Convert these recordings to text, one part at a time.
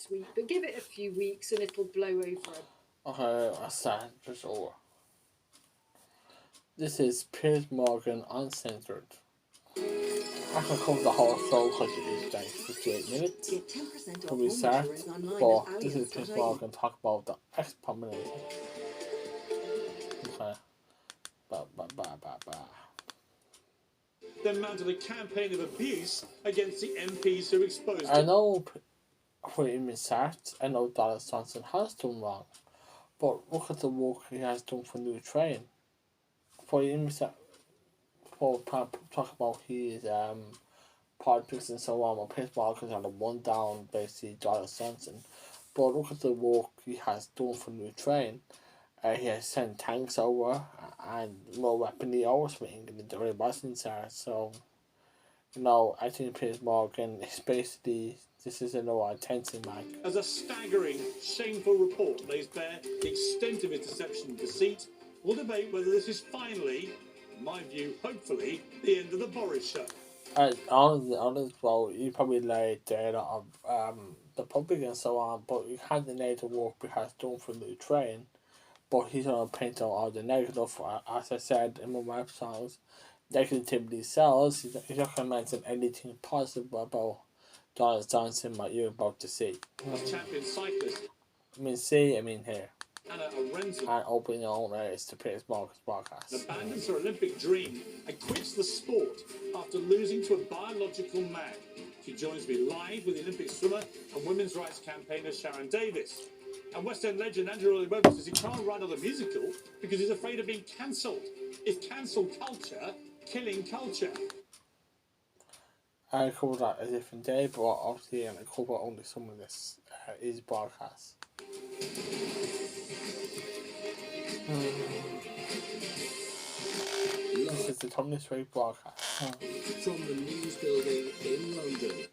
next week, but give it a few weeks and it'll blow over. Okay, I stand it's over. This is Piers Morgan Uncensored. I can cover the whole show because it is like 58 minutes. Probably start, but this is Piers Morgan talk about the ex-prominent. Okay. Then mounted a campaign of abuse against the MPs who exposed I it. know when it starts, I know Dallas Johnson has done wrong, but look at the work he has done for New Train. For him, for talk about his politics and so on, but Piers Morgan's on the one down basically Dallas Johnson. But look at the work he has done for New Train. He has sent tanks over and more weaponry over for England than it wasn't there. So, I think Piers Morgan is basically, this is another attention mark. As a staggering, shameful report lays bare the extent of his deception and deceit, we'll debate whether this is finally, in my view, hopefully, the end of the Boris show. Honest, well, you probably laid there a lot of the public and so on, but you can't deny the work he has done for New Train. But he's going to paint out all the negative, as I said in my rap songs. Negativity sells. He's not going to mention anything positive about Dallas Johnson, what you're about to see. As champion cyclist, I mean here. Anna Arenzo, And open your own ears to Piers Morgan's podcast. abandons her Olympic dream and quits the sport after losing to a biological man. She joins me live with the Olympic swimmer and women's rights campaigner Sharon Davis. And West End legend Andrew Lloyd Webber says he can't write another musical because he's afraid of being cancelled. Is cancel culture killing culture? I cover that a different day, but obviously I cover only some of this is broadcast. This is the Tommy Strait broadcast. From the News Building in London.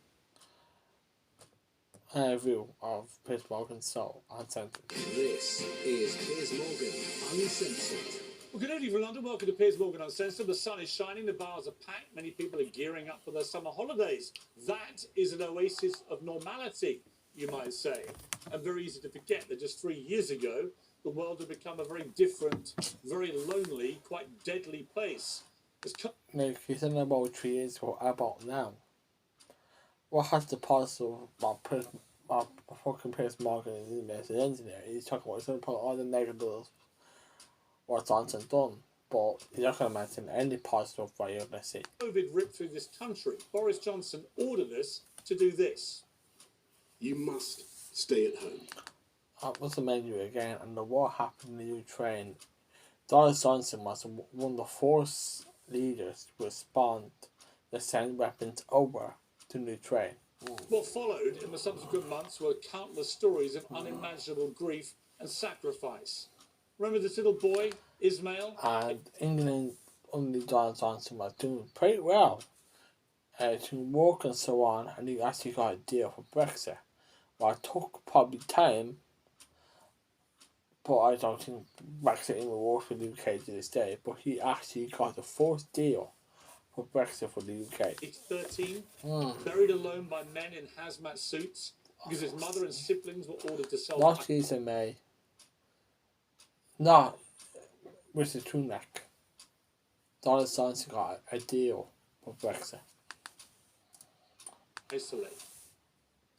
A review of Piers Morgan's Soul Uncensored. This is Piers Morgan Uncensored. Well, good evening from London. Welcome to Piers Morgan Uncensored. The sun is shining, the bars are packed. Many people are gearing up for their summer holidays. That is an oasis of normality, you might say. And very easy to forget that just 3 years ago, the world had become a very different, very lonely, quite deadly place. Like, you said about 3 years ago, about now. What has the positive about fucking Piers Morgan in his engineer? He's talking about, he's going to put all the negatives what Johnson done, but he's not going to mention any positive for you, let's see. COVID ripped through this country. Boris Johnson ordered us to do this. You must stay at home. That was the menu again, and the war happened in the Ukraine. Boris Johnson was one of the first leaders to respond to send weapons over to Ukraine. What followed in the subsequent months were countless stories of unimaginable grief and sacrifice. Remember this little boy, Ismail? And England, under Donald Johnson, was doing pretty well. To work and so on, and he actually got a deal for Brexit. Well, it took probably time, but I don't think Brexit even works for the UK to this day. But he actually got the first deal for Brexit for the UK. He's 13, buried alone by men in hazmat suits because his mother and siblings were ordered to sell. Not Theresa May. Not Mr. Sunak. Donald Johnson got a deal for Brexit. Isolate.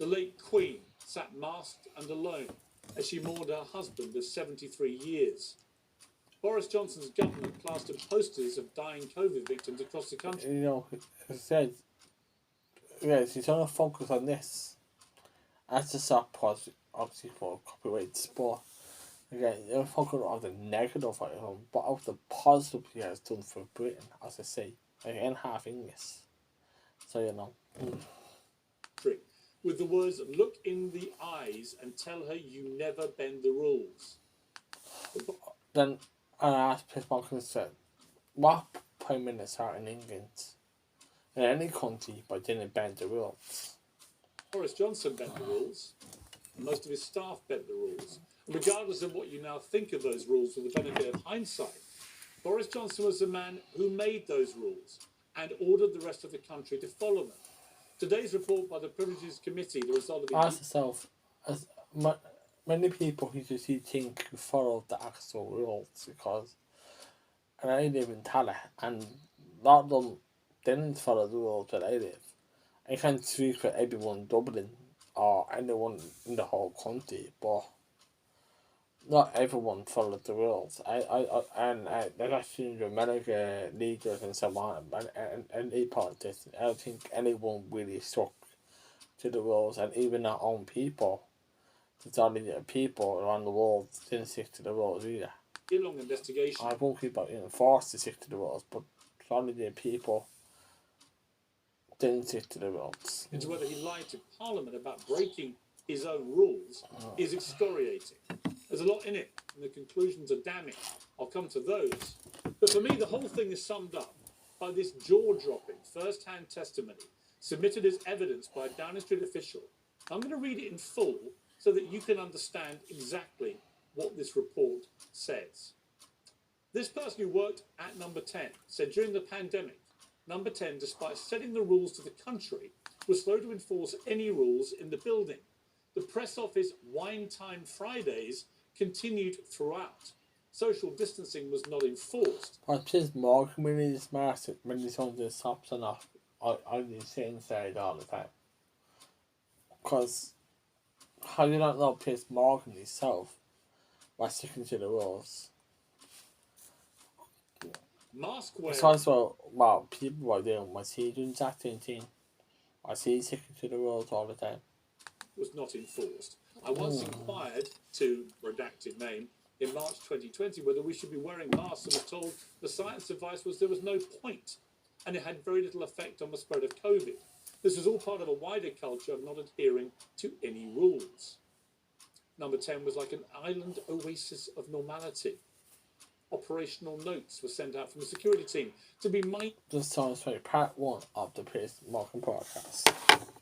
The late Queen sat masked and alone as she mourned her husband of 73 years. Boris Johnson's government plastered posters of dying COVID victims across the country. It said, yes, he's going to focus on this. As a support, obviously, for copyright sport. Again, you're focusing on the negative, but of the positive he has done for Britain, as I say, in half English. So, With the words, look in the eyes and tell her you never bend the rules. Then I asked Piers Morgan, said, what Prime Minister in England, in any country, but didn't bend the rules? Boris Johnson bent the rules. Most of his staff bent the rules. Regardless of what you now think of those rules with the benefit of hindsight, Boris Johnson was the man who made those rules and ordered the rest of the country to follow them. Today's report by the Privileges Committee, the result of Ask yourself, as ma- many people who just think you follow the actual rules because and I live in Tala and a lot of them didn't follow the rules where I live. I can't speak for everyone in Dublin or anyone in the whole country, but not everyone followed the rules. Like I've seen the America leaders and so on, and any politicians, I don't think anyone really stuck to the rules, and even our own people, the only people around the world didn't stick to the rules either. year-long investigation I won't keep being forced to stick to the rules, but only the people didn't stick to the rules. into whether he lied to Parliament about breaking his own rules is excoriating. There's a lot in it, and the conclusions are damning. I'll come to those. But for me, the whole thing is summed up by this jaw-dropping first-hand testimony submitted as evidence by a Downing Street official. I'm going to read it in full so that you can understand exactly what this report says. This person who worked at Number 10 said during the pandemic, Number 10, despite setting the rules to the country, was slow to enforce any rules in the building. The press office wine time Fridays continued throughout. Social distancing was not enforced. But Piers Morgan when he's smart, when he's on the stops and off, I need to sit inside all the time. Because how you don't know Piers Morgan himself was sticking to the rules. Mask It's wearing also what people were doing, was he doing that same thing? Was he sticking to the rules all the time? was not enforced. I once inquired to redacted name in March 2020 whether we should be wearing masks and was told the science advice was there was no point and it had very little effect on the spread of COVID. This was all part of a wider culture of not adhering to any rules. Number 10 was like an island oasis of normality. Operational notes were sent out from the security team to be mindful. This sounds like part one of the Piers Morgan podcast.